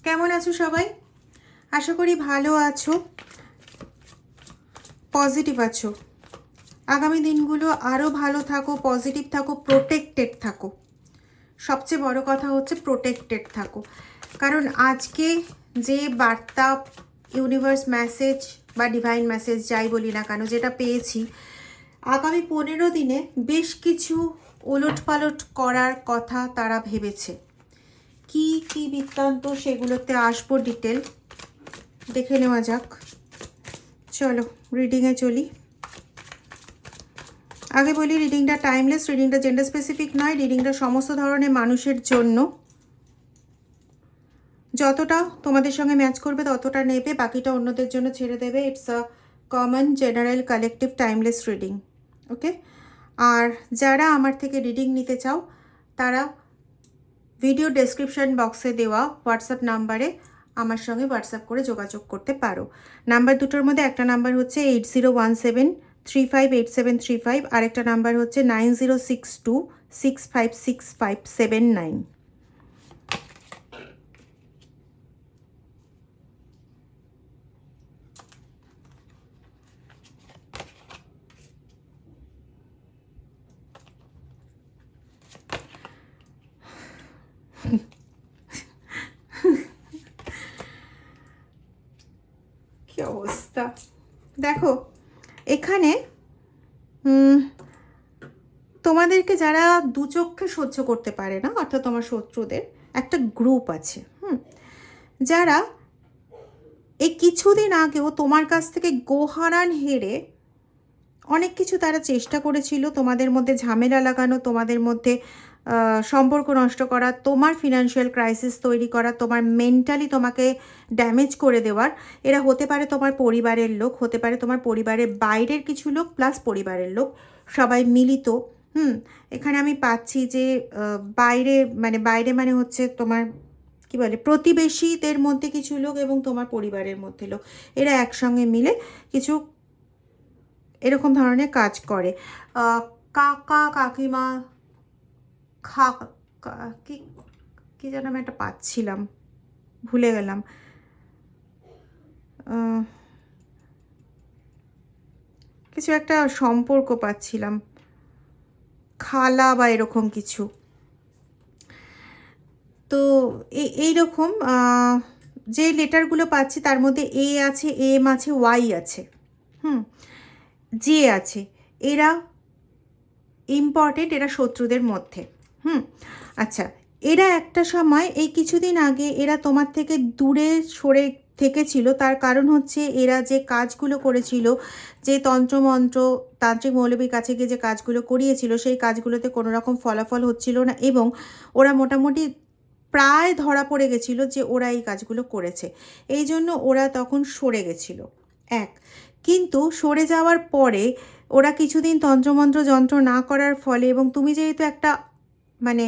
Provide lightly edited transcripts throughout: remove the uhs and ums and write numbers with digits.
কেমন আছো সবাই? আশা করি ভালো আছো, পজিটিভ আছো। আগামী দিনগুলো আরও ভালো থাকো, পজিটিভ থাকো, প্রোটেক্টেড থাকো। সবচেয়ে বড় কথা হচ্ছে প্রোটেক্টেড থাকো। কারণ আজকে যে বার্তা, ইউনিভার্স মেসেজ বা ডিভাইন মেসেজ যাই বলি না কেন, যেটা পেয়েছি, আগামী 15 দিনে বেশ কিছু ওলটপালট করার কথা তারা ভেবেছে। কি কি বৃত্তান্ত সেগুলোতে আসবো, ডিটেল দেখে নেওয়া যাক। চলো রিডিংয়ে চলি। আগে বলি, রিডিংটা টাইমলেস, রিডিংটা জেন্ডার স্পেসিফিক নয়, রিডিংটা সমস্ত ধরনের মানুষের জন্য। যতটা তোমাদের সঙ্গে ম্যাচ করবে ততটা নেবে, বাকিটা অন্যদের জন্য ছেড়ে দেবে। It's a common general collective timeless reading, okay? আর যারা আমার থেকে রিডিং নিতে চাও তারা ভিডিও ডেসক্রিপশন বক্সে দেওয়া হোয়াটসঅ্যাপ নাম্বারে আমার সঙ্গে হোয়াটসঅ্যাপ করে যোগাযোগ করতে পারো। নাম্বার দুটোর মধ্যে একটা নাম্বার হচ্ছে 8017358735, আরেকটা নাম্বার হচ্ছে 9062656579। কি অবস্থা দেখো এখানে। তোমাদেরকে যারা দু চক্ষে সহ্য করতে পারে না, অর্থাৎ তোমার শত্রুদের একটা গ্রুপ আছে, যারা এই কিছুদিন আগেও তোমার কাছ থেকে গোহারান হেরে অনেক কিছু তারা চেষ্টা করেছিল, তোমাদের মধ্যে ঝামেলা লাগানো, তোমাদের মধ্যে সম্পর্ক নষ্ট করা, তোমার ফিনান্সিয়াল ক্রাইসিস তৈরি করা, তোমার মেন্টালি তোমাকে ড্যামেজ করে দেওয়ার। এরা হতে পারে তোমার পরিবারের লোক, হতে পারে তোমার পরিবারের বাইরের কিছু লোক, প্লাস পরিবারের লোক, সবাই মিলিত। এখানে আমি পাচ্ছি যে বাইরে মানে হচ্ছে তোমার কি বলে, প্রতিবেশীদের মধ্যে কিছু লোক এবং তোমার পরিবারের মধ্যে লোক, এরা একসঙ্গে মিলে কিছু এরকম ধরনের কাজ করে। কাকা কাকিমা কি কি যেন আমি একটা পাচ্ছিলাম, ভুলে গেলাম। কিছু একটা সম্পর্ক পাচ্ছিলাম, খালা বা এরকম কিছু। তো এইরকম যে লেটারগুলো পাচ্ছি তার মধ্যে এ আছে, এম আছে, ওয়াই আছে, জে আছে। এরা ইম্পর্টেন্ট, এরা শত্রুদের মধ্যে। আচ্ছা, এরা একটা সময় এই কিছুদিন আগে এরা তোমার থেকে দূরে সরে থেকেছিল। তার কারণ হচ্ছে এরা যে কাজগুলো করেছিল, যে তন্ত্রমন্ত্র তান্ত্রিক মৌলবীর কাছে গিয়ে যে কাজগুলো করিয়েছিল, সেই কাজগুলোতে কোনো রকম ফলাফল হচ্ছিল না এবং ওরা মোটামুটি প্রায় ধরা পড়ে গেছিল যে ওরা এই কাজগুলো করেছে। এই জন্য ওরা তখন সরে গেছিল। কিন্তু সরে যাওয়ার পরে ওরা কিছুদিন তন্ত্রমন্ত্র যন্ত্র না করার ফলে, এবং তুমি যেহেতু একটা মানে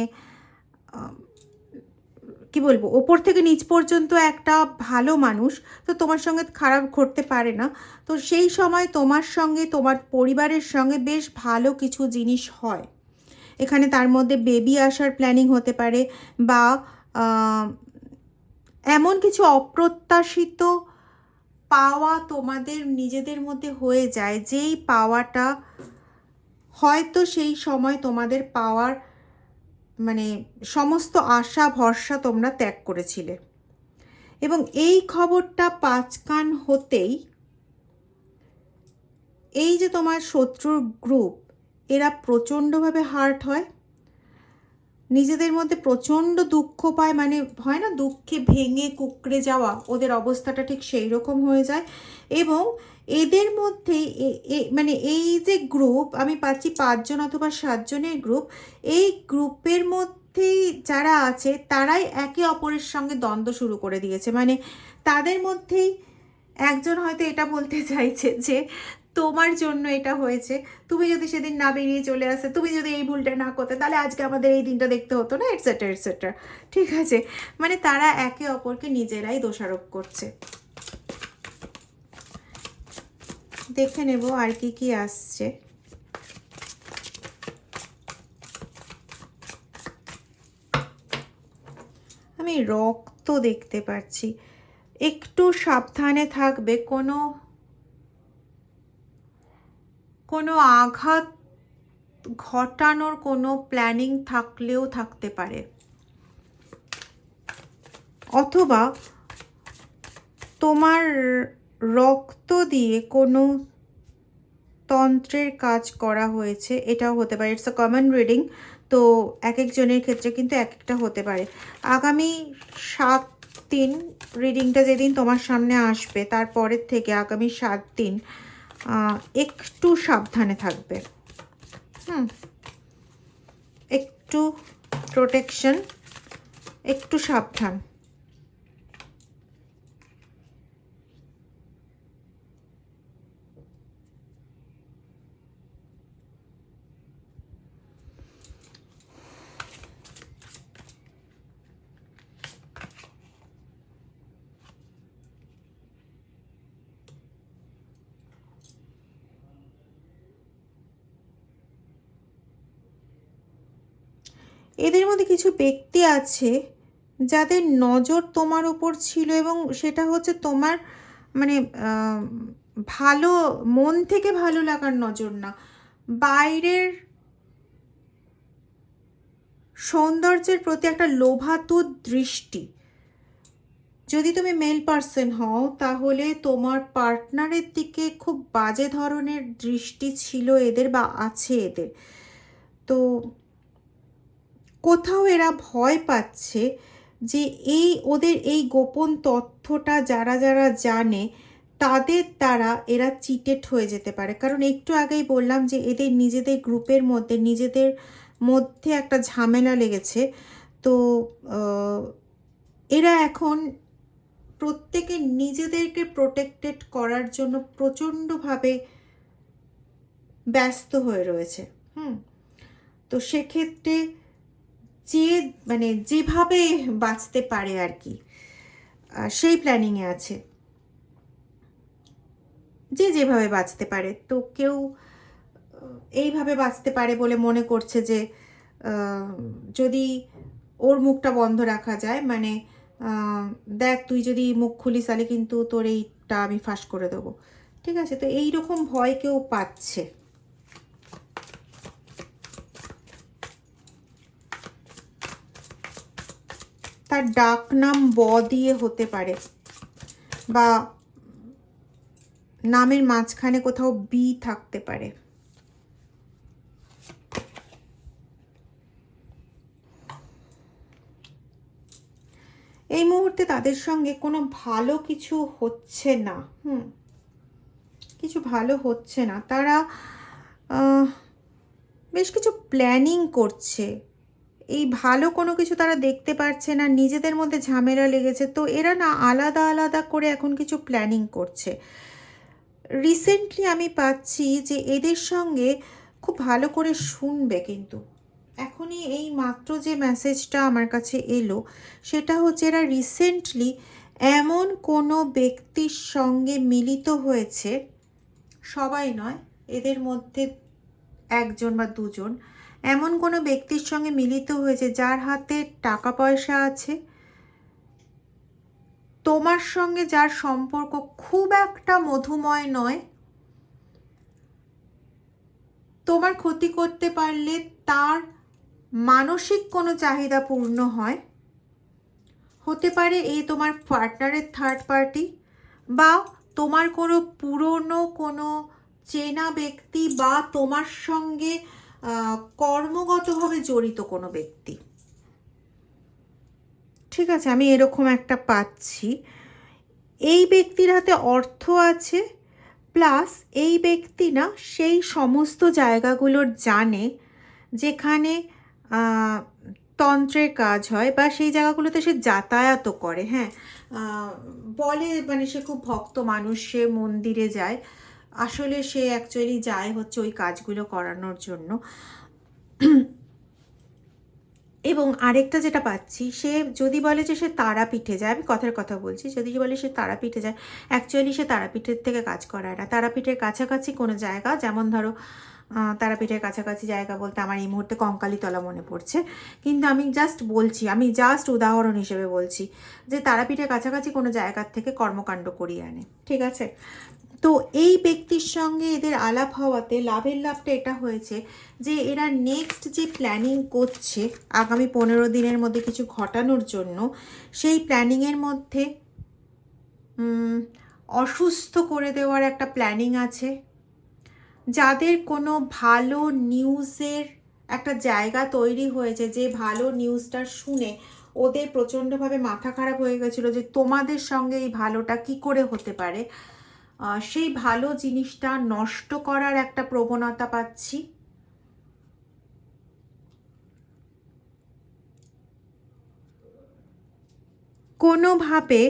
কি বলবো, ওপর থেকে নিচ পর্যন্ত একটা ভালো মানুষ, তো তোমার সঙ্গে খারাপ ঘটতে পারে না। তো সেই সময় তোমার সঙ্গে তোমার পরিবারের সঙ্গে বেশ ভালো কিছু জিনিস হয়। এখানে তার মধ্যে বেবি আসার প্ল্যানিং হতে পারে, বা এমন কিছু অপ্রত্যাশিত পাওয়া তোমাদের নিজেদের মধ্যে হয়ে যায়, যেই পাওয়াটা হয়তো সেই সময় তোমাদের পাওয়ার মানে সমস্ত আশা ভরসা তোমরা ত্যাগ করেছিলে। এবং এই খবরটা পাঁচকান হতেই এই যে তোমার শত্রুর গ্রুপ, এরা প্রচণ্ডভাবে হার্ট হয়, নিজেদের মধ্যে প্রচণ্ড দুঃখ পায়, মানে হয় না দুঃখে ভেঙে কুকড়ে যাওয়া, ওদের অবস্থাটা ঠিক সেই রকম হয়ে যায়। এবং এদের মধ্যে মানে এই যে গ্রুপ আমি পাচ্ছি 5 জন অথবা 7 জনের গ্রুপ, এই গ্রুপের মধ্যেই যারা আছে তারাই একে অপরের সঙ্গে দ্বন্দ্ব শুরু করে দিয়েছে। মানে তাদের মধ্যেই একজন হয়তো এটা বলতে চাইছে যে তোমার জন্য এটা হয়েছে, তুমি যদি সেদিন না বেরিয়ে চলে আসে, তুমি যদি এই ভুলটা না করতে, তাহলে আজকে আমাদের এই দিনটা দেখতে হতো না, এটসেট্রা এটসেট্রা। ঠিক আছে, মানে তারা একে অপরকে নিজেরাই দোষারোপ করছে। দেখে নেব আর কি কি আসছে। আমি রক্ত স্বাস্থ্য দেখতে পাচ্ছি, একটু সাবধানে থাকবে। কোনো আঘাত ঘটানোর কোনো প্ল্যানিং থাকলেও থাকতে পারে, অথবা তোমার রক্ত দিয়ে কোনো তন্ত্রের কাজ করা হয়েছে, এটাও হতে পারে। ইটস আ কমন রিডিং, তো এক একজনের ক্ষেত্রে কিন্তু এক একটা হতে পারে। আগামী 7 দিন, রিডিংটা যেদিন তোমার সামনে আসবে তারপরের থেকে আগামী 7 দিন একটু সাবধানে থাকবে। একটু প্রোটেকশন, একটু সাবধান। এদের মধ্যে কিছু ব্যক্তি আছে যাদের নজর তোমার উপর ছিল, এবং সেটা হচ্ছে তোমার মানে ভালো মন থেকে ভালো লাগার নজর না, বাইরের সৌন্দর্যের প্রতি একটা লোভাতুর দৃষ্টি। যদি তুমি মেল পার্সন হও তাহলে তোমার পার্টনারের দিকে খুব বাজে ধরনের দৃষ্টি ছিল এদের, বা আছে এদের। তো কোথাও এরা ভয় পাচ্ছে যে ওদের এই গোপন তথ্যটা যারা যারা জানে তাদের দ্বারা এরা চিটেড হয়ে যেতে পারে। কারণ একটু আগেই বললাম যে এদের নিজেদের গ্রুপের মধ্যে নিজেদের মধ্যে একটা ঝামেলা লেগেছে। তো এরা এখন প্রত্যেকে নিজেদেরকে প্রোটেক্টেড করার জন্য প্রচণ্ডভাবে ব্যস্ত হয়ে রয়েছে। তো সেক্ষেত্রে যেভাবে বাঁচতে পারে আর কি, সেই প্ল্যানিংয়ে আছে, যেভাবে বাঁচতে পারে। তো কেউ এইভাবে বাঁচতে পারে বলে মনে করছে যে যদি ওর মুখটা বন্ধ রাখা যায়, মানে দেখ তুই যদি মুখ খুলিস তাহলে কিন্তু তোর এইটা আমি ফাঁস করে দেবো, ঠিক আছে? তো এইরকম ভয় কেউ পাচ্ছে। তার ডাক নাম ব দিয়ে হতে পারে, বা নামের মাঝখানে কোথাও বি থাকতে পারে। এই মুহূর্তে তাদের সঙ্গে কোনো ভালো কিছু হচ্ছে না, কিছু ভালো হচ্ছে না। তারা বেশ কিছু প্ল্যানিং করছে, এই ভালো কোনো কিছু তারা দেখতে পারছে না, নিজেদের মধ্যে ঝামেলা লেগেছে। তো এরা না আলাদা আলাদা করে এখন কিছু প্ল্যানিং করছে। রিসেন্টলি আমি পাচ্ছি যে এদের সঙ্গে খুব ভালো করে শুনবে, কিন্তু এখনই এই মাত্র যে মেসেজটা আমার কাছে এলো সেটা হচ্ছে এরা রিসেন্টলি এমন কোনো ব্যক্তির সঙ্গে মিলিত হয়েছে, সবাই নয়, এদের মধ্যে একজন বা দুজন এমন কোনো ব্যক্তির সঙ্গে মিলিত হয়েছে যার হাতে টাকা পয়সা আছে, তোমার সঙ্গে যার সম্পর্ক খুব একটা মধুময় নয়, তোমার ক্ষতি করতে পারলে তার মানসিক কোনো চাহিদা পূর্ণ হয়। হতে পারে এই তোমার পার্টনারের থার্ড পার্টি, বা তোমার কোনো পুরনো কোনো চেনা ব্যক্তি, বা তোমার সঙ্গে কর্মগতভাবে জড়িত কোনো ব্যক্তি, ঠিক আছে? আমি এরকম একটা পাচ্ছি। এই ব্যক্তির হাতে অর্থ আছে, প্লাস এই ব্যক্তি না সেই সমস্ত জায়গাগুলোর জানে যেখানে তন্ত্রের কাজ হয়, বা সেই জায়গাগুলোতে সে যাতায়াতও করে। হ্যাঁ, বলে মানে সে খুব ভক্ত মানুষ, সে মন্দিরে যায়, আসলে সে অ্যাকচুয়ালি যায় হচ্ছে ওই কাজগুলো করানোর জন্য। এবং আরেকটা যেটা পাচ্ছি, সে যদি বলে যে সে তারাপীঠে যায়, আমি কথার কথা বলছি, যদি বলে সে তারাপীঠে যায়, অ্যাকচুয়ালি সে তারাপীঠের থেকে কাজ করায় না, তারাপীঠের কাছাকাছি কোনো জায়গা, যেমন ধরো তারাপীঠের কাছাকাছি জায়গা বলতে আমার এই মুহূর্তে কঙ্কালীতলা মনে পড়ছে, কিন্তু আমি জাস্ট বলছি, আমি জাস্ট উদাহরণ হিসেবে বলছি যে তারাপীঠের কাছাকাছি কোনো জায়গার থেকে কর্মকাণ্ড করিয়ে আনে, ঠিক আছে? তো এই ব্যক্তির সঙ্গে এদের আলাপ হওয়াতে লাভের লাভটা এটা হয়েছে যে এরা নেক্সট যে প্ল্যানিং করছে আগামী 15 দিনের মধ্যে কিছু ঘটানোর জন্য, সেই প্ল্যানিংয়ের মধ্যে অসুস্থ করে দেওয়ার একটা প্ল্যানিং আছে। যাদের কোনো ভালো নিউজের একটা জায়গা তৈরি হয়েছে, যে ভালো নিউজটা শুনে ওদের প্রচণ্ডভাবে মাথা খারাপ হয়ে গেছিলো যে তোমাদের সঙ্গে এই ভালোটা কি করে হতে পারে, সেই ভালো জিনিসটা নষ্ট করার একটা প্রবণতা পাচ্ছি। কোনোভাবে,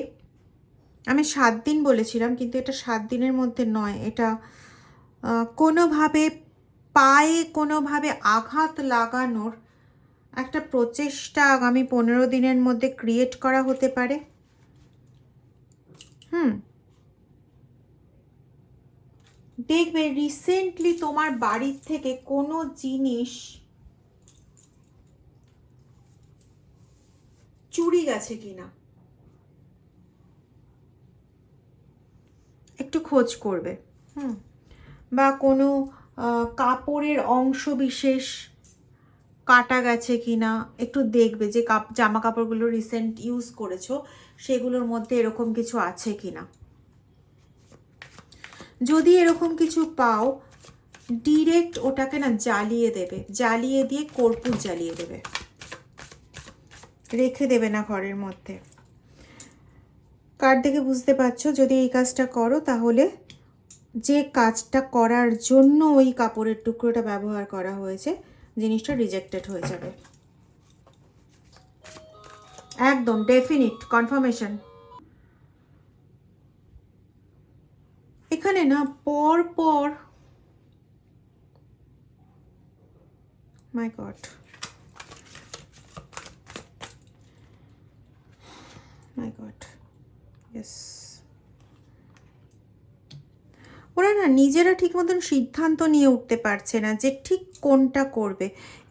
আমি 7 দিন বলেছিলাম কিন্তু এটা 7 দিনের মধ্যে নয়, এটা কোনোভাবে পায়ে কোনোভাবে আঘাত লাগানোর একটা প্রচেষ্টা আগামী 15 দিনের মধ্যে ক্রিয়েট করা হতে পারে। দেখবে রিসেন্টলি তোমার বাড়ির থেকে কোনো জিনিস চুরি গেছে কিনা একটু খোঁজ করবে, বা কোনো কাপড়ের অংশ বিশেষ কাটা গেছে কিনা একটু দেখবে, যে জামা কাপড়গুলো রিসেন্ট ইউজ করেছো সেগুলোর মধ্যে এরকম কিছু আছে কিনা। যদি এরকম কিছু পাও, ডিরেক্ট ওটাকে না জ্বালিয়ে দেবে, জ্বালিয়ে দিয়ে কর্পূর জ্বালিয়ে দেবে, রেখে দেবে না ঘরের মধ্যে। কার্ড দেখে বুঝতে পারছো যদি এই কাজটা করো তাহলে যে কাজটা করার জন্য ওই কাপড়ের টুকরোটা ব্যবহার করা হয়েছে জিনিসটা রিজেক্টেড হয়ে যাবে, একদম ডেফিনিট কনফার্মেশন। এখানে না পর পর, মাই গড, মাই গড, ইয়েস, ওরা না নিজেরা ঠিক মতন সিদ্ধান্ত নিয়ে উঠতে পারছে না যে ঠিক কোনটা করবে।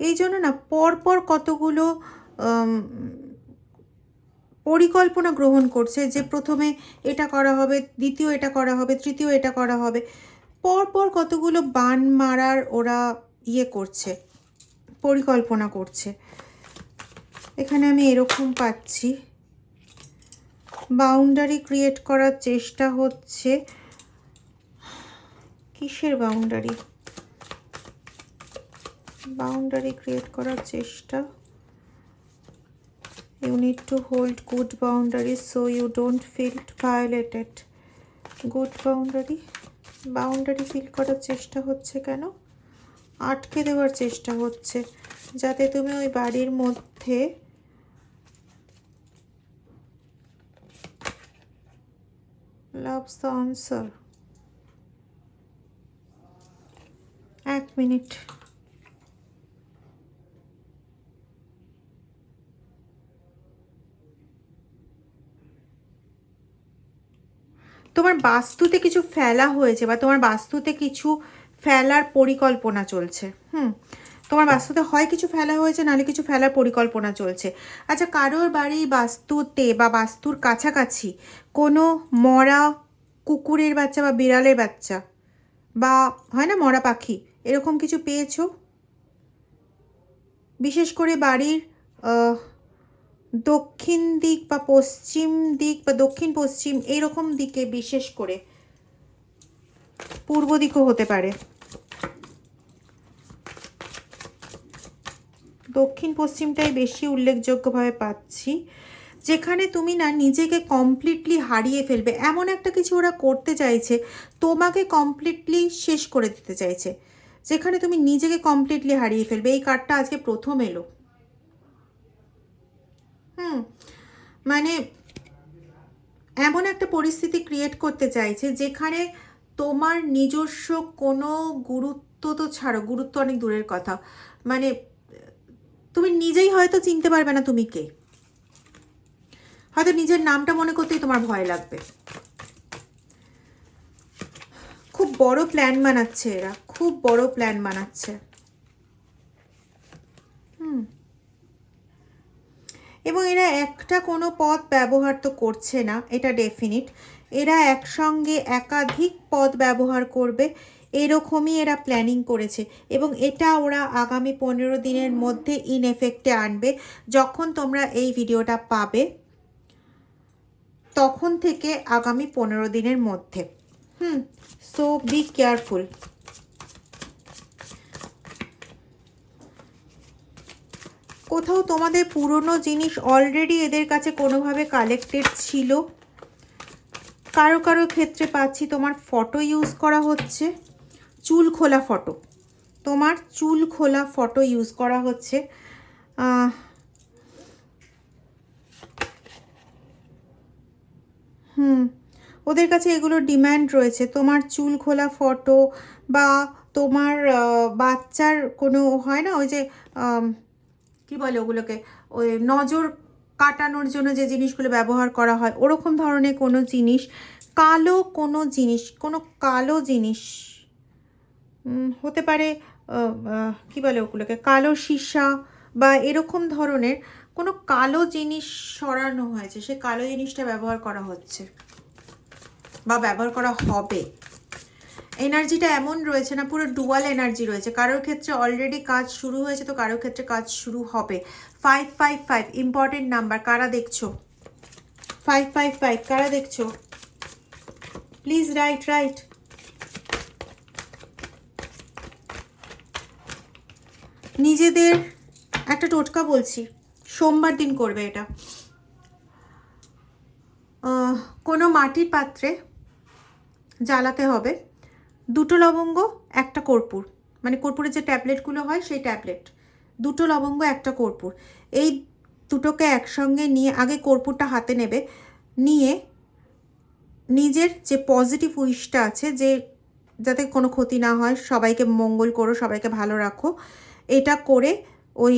এই জন্য না পরপর কতগুলো পরিকল্পনা গ্রহণ করছে, যে প্রথমে এটা করা হবে, দ্বিতীয় এটা করা হবে, তৃতীয় এটা করা হবে, পরপর কতগুলো বান মারার ওরা করছে, পরিকল্পনা করছে। এখানে আমি এরকম পাচ্ছি, বাউন্ডারি ক্রিয়েট করার চেষ্টা হচ্ছে। কিসের বাউন্ডারি? বাউন্ডারি ক্রিয়েট করার চেষ্টা। You need to hold good boundaries so you don't feel violated. Good boundary. Boundary feel করার চেষ্টা হচ্ছে কেন? আটকে দেওয়ার চেষ্টা হচ্ছে যাতে তুমি ওই বাড়ির মধ্যে loves the answer. 1 মিনিট। তোমার বাস্তুতে কিছু ফেলা হয়েছে বা তোমার বাস্তুতে কিছু ফেলার পরিকল্পনা চলছে। তোমার বাস্তুতে হয় কিছু ফেলা হয়েছে, নাহলে কিছু ফেলার পরিকল্পনা চলছে। আচ্ছা, কারোর বাড়ির বাস্তুতে বা বাস্তুর কাছাকাছি কোনো মরা কুকুরের বাচ্চা বা বিড়ালের বাচ্চা বা হয় না মরা পাখি, এরকম কিছু পেয়েছো? বিশেষ করে বাড়ির দক্ষিণ দিক বা পশ্চিম দিক বা দক্ষিণ পশ্চিম এইরকম দিকে, বিশেষ করে পূর্ব দিকও হতে পারে, দক্ষিণ পশ্চিমটাই বেশি উল্লেখযোগ্যভাবে পাচ্ছি, যেখানে তুমি না নিজেকে কমপ্লিটলি হারিয়ে ফেলবে। এমন একটা কিছু ওরা করতে চাইছে, তোমাকে কমপ্লিটলি শেষ করে দিতে চাইছে, যেখানে তুমি নিজেকে কমপ্লিটলি হারিয়ে ফেলবে। এই কার্ডটা আজকে প্রথম এলো। মানে এমন একটা পরিস্থিতি ক্রিয়েট করতে চাইছে যেখানে তোমার নিজস্ব কোনো গুরুত্ব তো ছাড়ো, গুরুত্ব অনেক দূরের কথা, মানে তুমি নিজেই হয়তো চিনতে পারবে না তুমি কে, হয়তো নিজের নামটা মনে করতেই তোমার ভয় লাগবে। খুব বড় প্ল্যান বানাচ্ছে এরা, খুব বড় প্ল্যান বানাচ্ছে। এবং এরা একটা কোনো পথ ব্যবহার তো করছে না, এটা ডেফিনিট। এরা একসঙ্গে একাধিক পথ ব্যবহার করবে, এরকমই এরা প্ল্যানিং করেছে। এবং এটা ওরা আগামী 15 দিনের মধ্যে ইন এফেক্টে আনবে। যখন তোমরা এই ভিডিওটা পাবে তখন থেকে আগামী 15 দিনের মধ্যে। So be careful. কোথাও তোমাদের পুরনো জিনিস অলরেডি এদের কাছে কোনোভাবে কালেক্টেড ছিল। কারো কারো ক্ষেত্রে পাচ্ছি তোমার ফটো ইউজ করা হচ্ছে, চুল খোলা ফটো, তোমার চুল খোলা ফটো ইউজ করা হচ্ছে। ওদের কাছে এগুলো ডিম্যান্ড রয়েছে, তোমার চুল খোলা ফটো বা তোমার বাচ্চার কোনো হয় না ওই যে কি বলে ওগুলোকে, ওই নজর কাটানোর জন্য যে জিনিসগুলো ব্যবহার করা হয় ওরকম ধরনের কোনো জিনিস, কালো কোনো জিনিস, কোনো কালো জিনিস হতে পারে, কি বলে ওগুলোকে, কালো সীসা বা এরকম ধরনের কোনো কালো জিনিস সরানো হয়েছে, সে কালো জিনিসটা ব্যবহার করা হচ্ছে বা ব্যবহার করা হবে। এনার্জিটা এমন রয়েছে না, পুরো ডুয়াল এনার্জি রয়েছে। কারোর ক্ষেত্রে অলরেডি কাজ শুরু হয়েছে, তো কারোর ক্ষেত্রে কাজ শুরু হবে। 555 ইম্পর্টেন্ট নাম্বার। কারা দেখছো 555? কারা দেখছো প্লিজ রাইট। নিজেদের একটা টোটকা বলছি, সোমবার দিন করবে এটা। কোনো মাটির পাত্রে জ্বালাতে হবে 2টো লবঙ্গ, 1টা কর্পূর, মানে কর্পূরের যে ট্যাবলেটগুলো হয় সেই ট্যাবলেট, 2টো লবঙ্গ, 1টা কর্পূর। এই দুটোকে একসঙ্গে নিয়ে আগে কর্পূরটা হাতে নেবে, নিয়ে নিজের যে পজিটিভ উইশটা আছে, যে যাতে কোনো ক্ষতি না হয়, সবাইকে মঙ্গল করো, সবাইকে ভালো রাখো, এটা করে ওই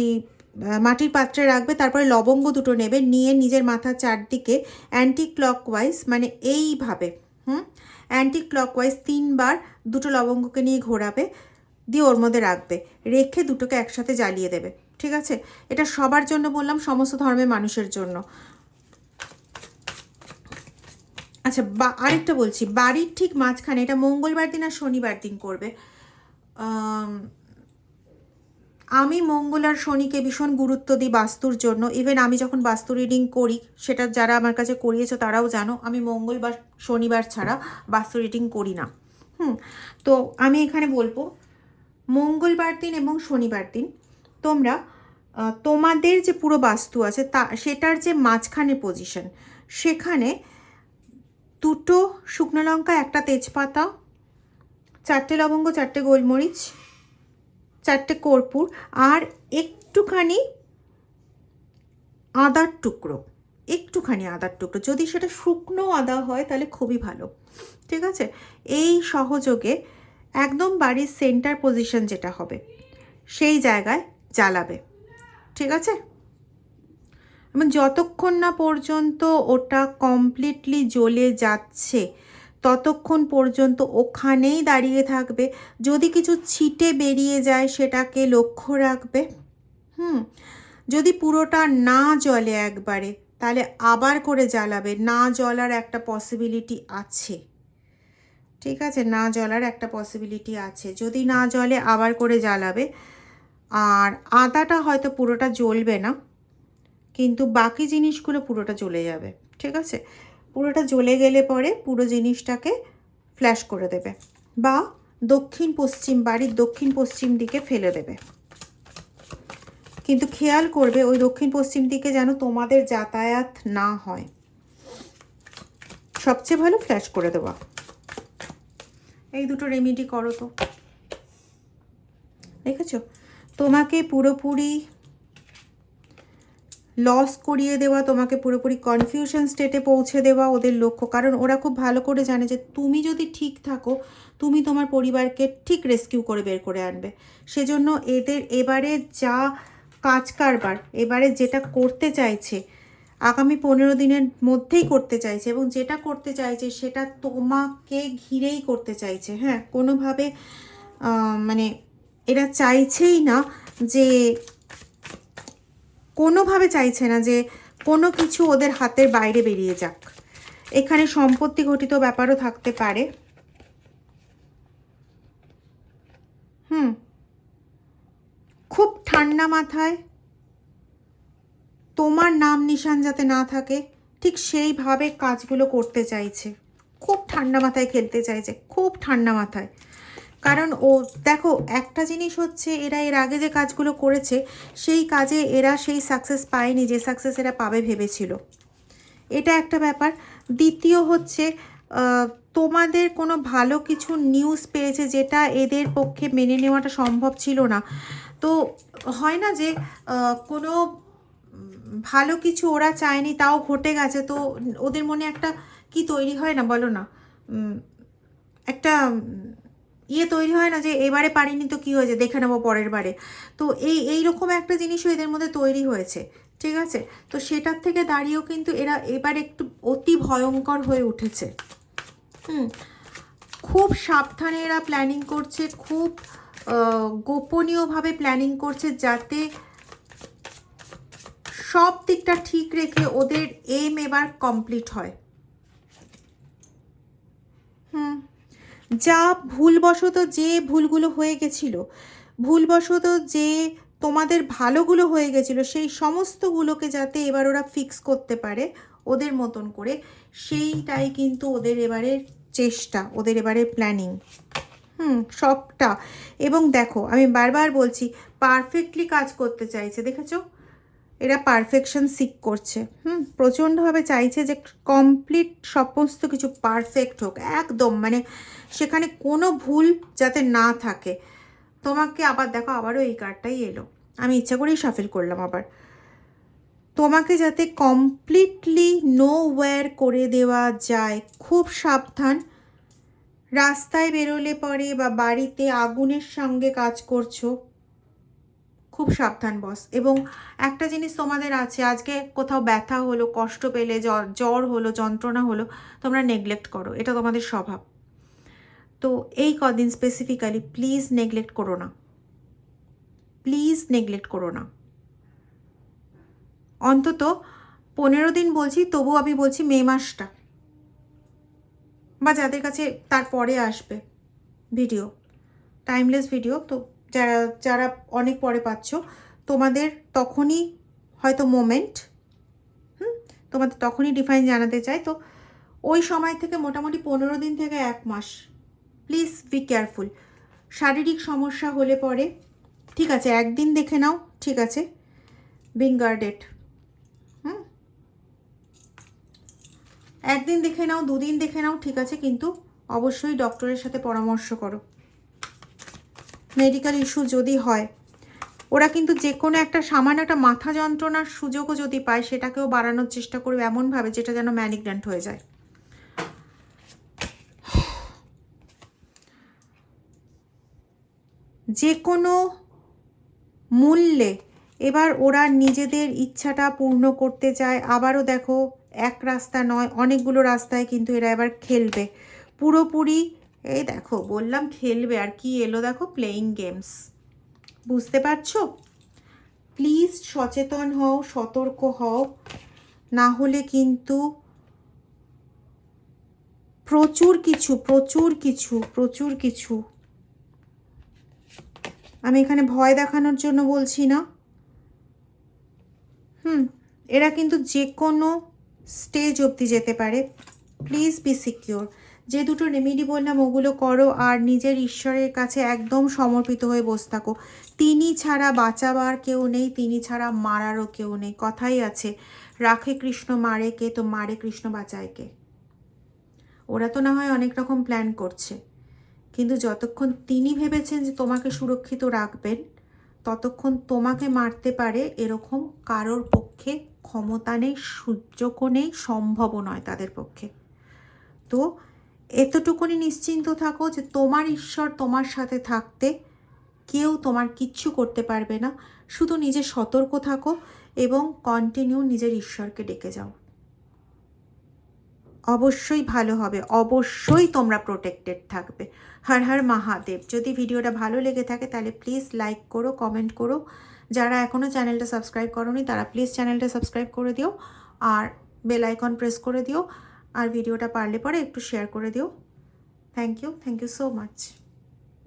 মাটির পাত্রে রাখবে। তারপরে লবঙ্গ 2টো নেবে, নিয়ে নিজের মাথার চারদিকে অ্যান্টি ক্লকওয়াইজ, মানে এইভাবে অ্যান্টি ক্লকওয়াইজ 3বার 2টো লবঙ্গকে নিয়ে ঘোরাবে, দিয়ে ওর মধ্যে রাখবে, রেখে দুটোকে একসাথে জ্বালিয়ে দেবে। ঠিক আছে? এটা সবার জন্য বললাম, সমস্ত ধর্মের মানুষের জন্য। আচ্ছা, আরেকটা বলছি, বাড়ির ঠিক মাঝখানে, এটা মঙ্গলবার দিন আর শনিবার দিন করবে। আমি মঙ্গল আর শনিকে ভীষণ গুরুত্ব দিই বাস্তুর জন্য। ইভেন আমি যখন বাস্তু রিডিং করি, সেটা যারা আমার কাছে করিয়েছো তারাও জানো, আমি মঙ্গলবার শনিবার ছাড়া বাস্তু রিডিং করি না। তো আমি এখানে বলবো মঙ্গলবার দিন এবং শনিবার দিন তোমরা তোমাদের যে পুরো বাস্তু আছে সেটার যে মাঝখানে পজিশন, সেখানে 2টো শুকনো লঙ্কা, 1টা তেজপাতা, 4টে লবঙ্গ, 4টে গোলমরিচ, 4টে কর্পূর আর একটুখানি আদার টুকরো, যদি সেটা শুকনো আদা হয় তাহলে খুবই ভালো। ঠিক আছে? এই সহযোগে একদম বাড়ির সেন্টার পজিশন যেটা হবে সেই জায়গায় জ্বালাবে। ঠিক আছে? এবং যতক্ষণ না পর্যন্ত ওটা কমপ্লিটলি জ্বলে যাচ্ছে ততক্ষণ পর্যন্ত ওখানেই দাঁড়িয়ে থাকবে। যদি কিছু ছিটে বেরিয়ে যায় সেটাকে লক্ষ্য রাখবে। যদি পুরোটা না জ্বলে একবারে, তাহলে আবার করে জ্বালাবে। না জ্বলার একটা পসিবিলিটি আছে। ঠিক আছে? না জ্বলার একটা পসিবিলিটি আছে। যদি না জ্বলে আবার করে জ্বালাবে। আর আদাটা হয়তো পুরোটা জ্বলবে না, কিন্তু বাকি জিনিসগুলো পুরোটা জ্বলে যাবে। ঠিক আছে? পুরোটা জ্বলে গেলে পরে পুরো জিনিসটাকে ফ্ল্যাশ করে দেবে বা বাড়ির দক্ষিণ পশ্চিম দিকে ফেলে দেবে। কিন্তু খেয়াল করবে ওই দক্ষিণ পশ্চিম দিকে যেন তোমাদের যাতায়াত না হয়। সবচেয়ে ভালো ফ্ল্যাশ করে দেওয়া। এই দুটো রেমেডি করো তো। দেখেছো? তোমাকে পুরোপুরি লস করিয়ে দেওয়া, তোমাকে পুরোপুরি কনফিউশন স্টেটে পৌঁছে দেওয়া ওদের লক্ষ্য। কারণ ওরা খুব ভালো করে জানে যে তুমি যদি ঠিক থাকো, তুমি তোমার পরিবারকে ঠিক রেস্কিউ করে বের করে আনবে। সেজন্য এদের এবারে যা কাজ কারবার, এবারে যেটা করতে চাইছে, আগামী 15 দিনের মধ্যেই করতে চাইছে, এবং যেটা করতে চাইছে সেটা তোমাকে ঘিরেই করতে চাইছে। হ্যাঁ, কোনোভাবে মানে এরা চাইছেই না যে, কোনোভাবে চাইছে না যে কোনো কিছু ওদের হাতের বাইরে বেরিয়ে যাক। এখানে সম্পত্তি ঘটিত ব্যাপারও থাকতে পারে। খুব ঠান্ডা মাথায় তোমার নাম নিশান যাতে না থাকে ঠিক সেইভাবে কাজগুলো করতে চাইছে। খুব ঠান্ডা মাথায় খেলতে চাইছে, খুব ঠান্ডা মাথায়। কারণ ও দেখো, একটা জিনিস হচ্ছে, এরা এর আগে যে কাজগুলো করেছে সেই কাজে এরা সেই সাকসেস পায়নি যে সাকসেস এরা পাবে ভেবেছিল। এটা একটা ব্যাপার। দ্বিতীয় হচ্ছে, তোমাদের কোনো ভালো কিছু নিউজ পেয়েছে যেটা এদের পক্ষে মেনে নেওয়াটা সম্ভব ছিল না। তো হয় না যে কোনো ভালো কিছু ওরা চায়নি, তাও ঘটে গেছে, তো ওদের মনে একটা কি তৈরি হয় না, বলো না, একটা তৈরি হয় না যে এবারে পারিনি তো কি হয়েছে, দেখে নেবো পরের বারে। তো এইরকম একটা জিনিসও এদের মধ্যে তৈরি হয়েছে, ঠিক আছে? তো সেটার থেকে দাঁড়িয়েও কিন্তু এরা এবার একটু অতি ভয়ঙ্কর হয়ে উঠেছে। খুব সাবধানে এরা প্ল্যানিং করছে, খুব গোপনীয়ভাবে প্ল্যানিং করছে, যাতে সব দিকটা ঠিক রেখে ওদের এম এবার কমপ্লিট হয়। যা ভুলবশত যে ভুলগুলো হয়ে গেছিল, ভুলবশত যে তোমাদের ভালোগুলো হয়ে গেছিলো, সেই সমস্তগুলোকে যাতে এবার ওরা ফিক্স করতে পারে ওদের মতন করে, সেইটাই কিন্তু ওদের এবারের চেষ্টা, ওদের এবারের প্ল্যানিং। সবটা। এবং দেখো, আমি বারবার বলছি, পারফেক্টলি কাজ করতে চাইছে, দেখেছো? এরা পারফেকশন সিক করছে। প্রচণ্ডভাবে চাইছে যে কমপ্লিট সমস্ত কিছু পারফেক্ট হোক, একদম, মানে সেখানে কোনো ভুল যাতে না থাকে। তোমাকে আবার দেখো, আবারও এই কার্ডটাই এলো, আমি ইচ্ছা করেই শাফেল করলাম আবার। তোমাকে যাতে কমপ্লিটলি নো ওয়্যার করে দেওয়া যায়, খুব সাবধান। রাস্তায় বেরোলে পরে বা বাড়িতে আগুনের সঙ্গে কাজ করছো, খুব সাবধান বস। এবং একটা জিনিস তোমাদের আছে, আজকে কোথাও ব্যথা হলো, কষ্ট পেলে, জ্বর হলো, যন্ত্রণা হলো, তোমরা নেগলেক্ট করো, এটা তোমাদের স্বভাব। তো এই কদিন স্পেসিফিক্যালি প্লিজ নেগলেক্ট করো না, প্লিজ নেগলেক্ট করো না। অন্তত 15 দিন বলছি, তবু আমি বলছি মে মাসটা, বা যাদের কাছে তারপরে আসবে ভিডিও, টাইমলেস ভিডিও, তো যারা যারা অনেক পরে পাচ্ছ, তোমাদের তখনই হয়তো মোমেন্ট, তোমাদের তখনই ডিফাইন জানাতে চাই। তো ওই সময় থেকে মোটামুটি 15 দিন থেকে 1 মাস প্লিজ বি কেয়ারফুল। শারীরিক সমস্যা হলে পরে ঠিক আছে, একদিন দেখে নাও, ঠিক আছে, বিং গার্ডেড। একদিন দেখে নাও, 2 দিন দেখে নাও, ঠিক আছে, কিন্তু অবশ্যই ডক্টরের সাথে পরামর্শ করো। মেডিকেল ইস্যু যদি হয়, ওরা কিন্তু যে কোনো একটা সামান্য একটা মাথা যন্ত্রণার সুযোগও যদি পায়, সেটাকেও বাড়ানোর চেষ্টা করবে এমনভাবে যেটা যেন ম্যালিগন্যান্ট হয়ে যায়। যে কোনো মূল্যে এবার ওরা নিজেদের ইচ্ছাটা পূর্ণ করতে চায়। আবারও দেখো, এক রাস্তা নয়, অনেকগুলো রাস্তায় কিন্তু এরা এবার খেলবে পুরোপুরি। এই দেখো, বললাম খেলবে, আর কি এলো দেখো, প্লেয়িং গেমস। বুঝতে পারছো? প্লিজ সচেতন হও, সতর্ক হও, না হলে কিন্তু প্রচুর কিছু। আমি এখানে ভয় দেখানোর জন্য বলছি না। এরা কিন্তু যে কোনো স্টেজ অবধি যেতে পারে। Please be secure. যে দুটো রেমেডি বললাম ওগুলো করো, আর নিজের ঈশ্বরের কাছে একদম সমর্পিত হয়ে বসে থাকো। তিনি ছাড়া বাঁচাবার কেউ নেই, তিনি ছাড়া মারারও কেউ নেই। কথাই আছে, রাখে কৃষ্ণ মারে কে, তো মারে কৃষ্ণ বাঁচায় কে। ওরা তো না হয় অনেক রকম প্ল্যান করছে, কিন্তু যতক্ষণ তিনি ভেবেছেন যে তোমাকে সুরক্ষিত রাখবেন, ততক্ষণ তোমাকে মারতে পারে এরকম কারোর পক্ষে ক্ষমতা নেই, সুযোগও নেই, সম্ভবও নয় তাদের পক্ষে। তো এতটুকুনি নিশ্চিন্ত থাকো যে তোমার ঈশ্বর তোমার সাথে থাকতে কেউ তোমার কিচ্ছু করতে পারবে না। শুধু নিজে সতর্ক থাকো এবং কন্টিনিউ নিজের ঈশ্বরকে ডেকে যাও, অবশ্যই ভালো হবে, অবশ্যই তোমরা প্রোটেক্টেড থাকবে। হর হর মহাদেব। যদি ভিডিওটা ভালো লেগে থাকে তাহলে প্লিজ লাইক করো, কমেন্ট করো। যারা এখনও চ্যানেলটা সাবস্ক্রাইব করোনি তারা প্লিজ চ্যানেলটা সাবস্ক্রাইব করে দিও, আর বেল আইকন প্রেস করে দিও, আর ভিডিওটা পারলে পরে একটু শেয়ার করে দিও। Thank you so much.